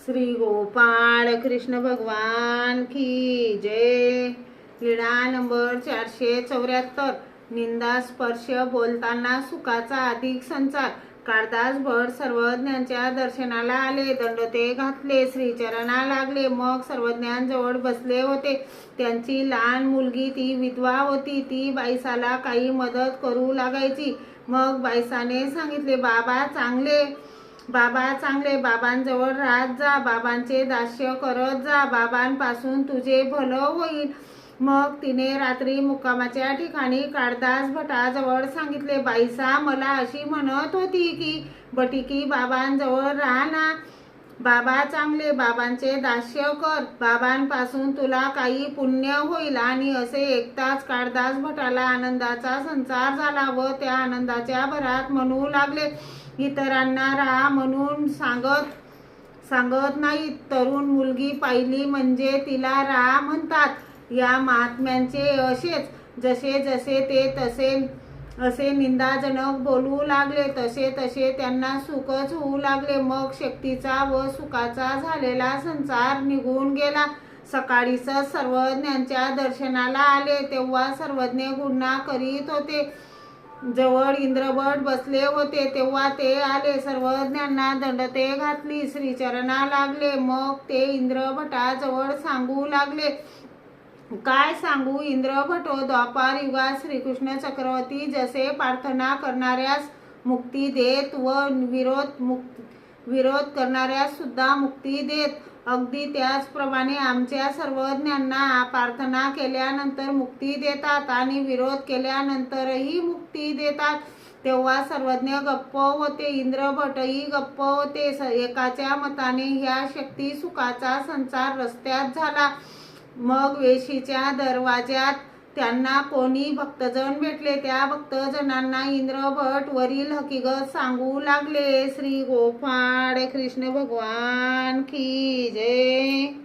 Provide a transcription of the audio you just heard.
श्री गोपाळ कृष्ण भगवान की जय। लीळा नंबर 474। निंदा स्पर्श बोलताना सुखाचा अधिक संचार। काळदास भट सर्वज्ञांच्या दर्शनाला आले, दंडते घातले, श्रीचरणा लागले, मग सर्वज्ञांजवळ बसले होते। त्यांची लहान मुलगी ती विधवा होती, ती बाईसाला काही मदत करू लागायची। मग बाईसाने सांगितले, बाबा चांगले बाबांजवळ राहत जा, बाबांचे दास्य करत जा, बाबांपासून तुझे भलं होईल। मग तिने रात्री मुक्कामाच्या ठिकाणी काळदास भटाजवळ सांगितले, बाईसा मला अशी म्हणत होती की बटिकी बाबांजवळ राहा ना, बाबा चांगले, बाबांचे दास्य कर, बाबांपासून तुला काही पुण्य होईल। आणि असे ऐकताच काळदास भटाला आनंदाचा संचार झाला व त्या आनंदाच्या भरात म्हणू लागले, इतरांना राहा म्हणून सांगत नाहीत, तरुण मुलगी पाहिली म्हणजे तिला राहा म्हणतात। या महात्म्यांचे असेच, जसे जसे ते असे निंदाजनक बोलू लागले, तसे तसे त्यांना सुखच होऊ लागले। मग शक्तीचा व सुखाचा झालेला संसार निघून गेला। सकाळीच सर्वज्ञांच्या दर्शनाला आले, तेव्हा सर्वज्ञ गुणना करीत होते। जवळ इंद्रभट बसले होते, तेव्हा ते आले, सर्वज्ञांना दंडते घातली, श्रीचरणा लागले। मग ते इंद्रभटाजवळ सांगू लागले, काय सांगू इंद्रभटो, द्वापार युगात श्रीकृष्ण चक्रवर्ती जसे प्रार्थना करणाऱ्यास मुक्ती देत व विरोध करणाऱ्यास सुद्धा मुक्ती देत, अगदी त्याचप्रमाणे आमच्या सर्वज्ञांना प्रार्थना केल्यानंतर मुक्ती देतात आणि विरोध केल्यानंतरही मुक्ती देतात। तेव्हा सर्वज्ञ गप्प होते, इंद्रभटही गप्प होते। एकाच्या मताने ह्या शक्ती सुखाचा संचार रस्त्यात झाला। मग वेशीच्या दरवाज्यात त्यांना कोणी भक्तजन भेटले, त्या भक्तजनांना इंद्रभट वरील हकीकत सांगू लागले। श्री गोपाळ कृष्ण भगवान की जय।